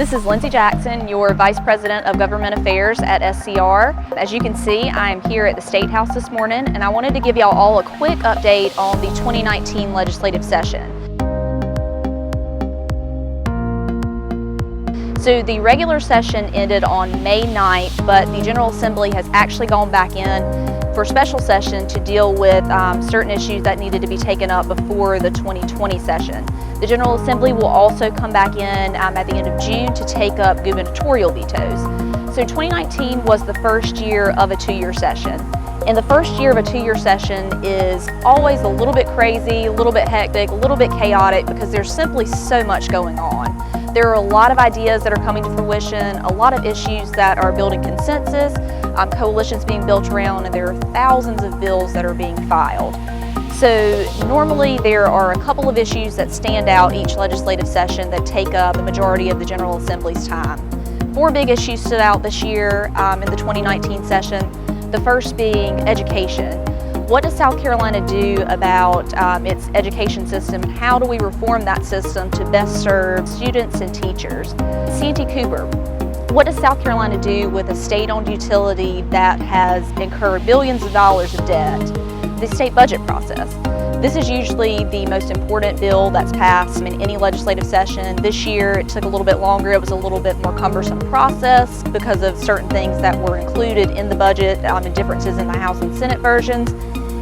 This is Lindsay Jackson, your Vice President of Government Affairs at SCR. As you can see, I am here at the State House this morning, and I wanted to give y'all all a quick update on the 2019 legislative session. So the regular session ended on May 9th, but the General Assembly has actually gone back in for a special session to deal with certain issues that needed to be taken up before the 2020 session. The General Assembly will also come back in at the end of June to take up gubernatorial vetoes. So 2019 was the first year of a two-year session. And the first year of a two-year session is always a little bit crazy, a little bit hectic, a little bit chaotic because there's simply so much going on. There are a lot of ideas that are coming to fruition, a lot of issues that are building consensus, coalitions being built around, and there are thousands of bills that are being filed. So normally there are a couple of issues that stand out each legislative session that take up the majority of the General Assembly's time. Four big issues stood out this year in the 2019 session, the first being education. What does South Carolina do about its education system? How do we reform that system to best serve students and teachers? C&T Cooper. What does South Carolina do with a state-owned utility that has incurred billions of dollars of debt? The state budget process. This is usually the most important bill that's passed in any legislative session. This year it took a little bit longer. It was a little bit more cumbersome process because of certain things that were included in the budget and differences in the House and Senate versions.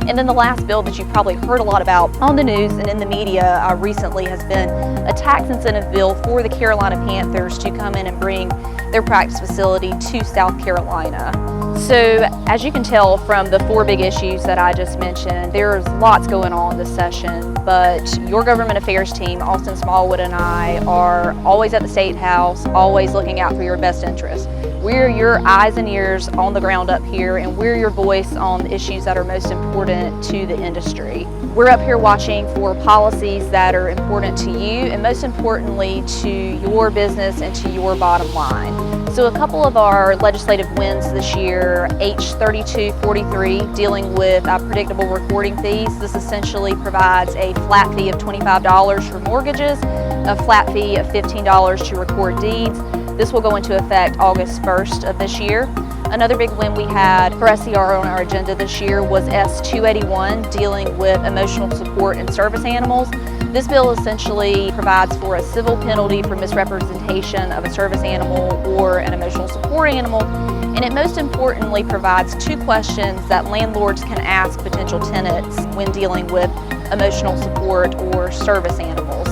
And then the last bill that you've probably heard a lot about on the news and in the media recently has been a tax incentive bill for the Carolina Panthers to come in and bring their practice facility to South Carolina. So as you can tell from the four big issues that I just mentioned, there's lots going on this session, but your government affairs team, Austin Smallwood and I, are always at the State House, always looking out for your best interests. We're your eyes and ears on the ground up here, and we're your voice on the issues that are most important to the industry. We're up here watching for policies that are important to you, and most importantly to your business and to your bottom line. So a couple of our legislative wins this year, H3243 dealing with predictable recording fees. This essentially provides a flat fee of $25 for mortgages, a flat fee of $15 to record deeds. This will go into effect August 1st of this year. Another big win we had for SCR on our agenda this year was S281 dealing with emotional support and service animals. This bill essentially provides for a civil penalty for misrepresentation of a service animal or an emotional support animal, and it most importantly provides two questions that landlords can ask potential tenants when dealing with emotional support or service animals.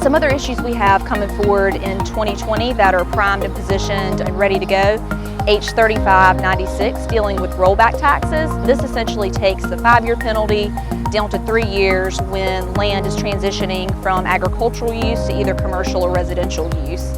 Some other issues we have coming forward in 2020 that are primed and positioned and ready to go. H3596 dealing with rollback taxes. This essentially takes the 5-year penalty down to 3 years when land is transitioning from agricultural use to either commercial or residential use.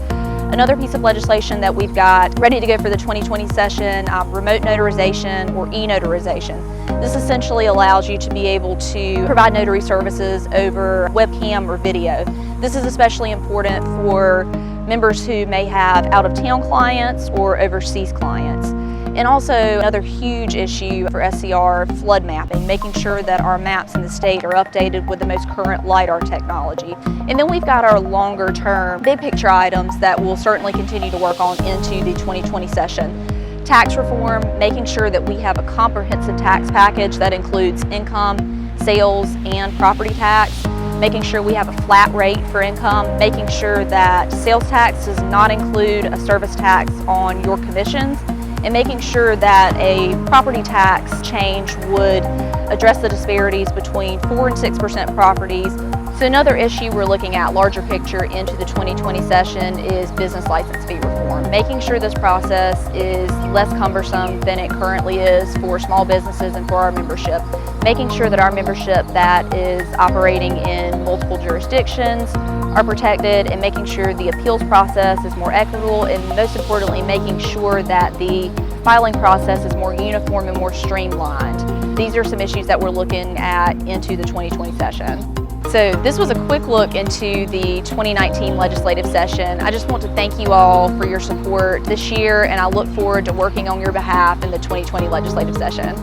Another piece of legislation that we've got ready to go for the 2020 session, remote notarization or e-notarization. This essentially allows you to be able to provide notary services over webcam or video. This is especially important for members who may have out-of-town clients or overseas clients. And also another huge issue for SCR, flood mapping, making sure that our maps in the state are updated with the most current LiDAR technology. And then we've got our longer term, big picture items that we'll certainly continue to work on into the 2020 session. Tax reform, making sure that we have a comprehensive tax package that includes income, sales, and property tax. Making sure we have a flat rate for income, making sure that sales tax does not include a service tax on your commissions, and making sure that a property tax change would address the disparities between 4% and 6% properties. So another issue we're looking at, larger picture into the 2020 session, is business license fee reform. Making sure this process is less cumbersome than it currently is for small businesses and for our membership. Making sure that our membership that is operating in multiple jurisdictions are protected, and making sure the appeals process is more equitable, and most importantly, making sure that the filing process is more uniform and more streamlined. These are some issues that we're looking at into the 2020 session. So this was a quick look into the 2019 legislative session. I just want to thank you all for your support this year, and I look forward to working on your behalf in the 2020 legislative session.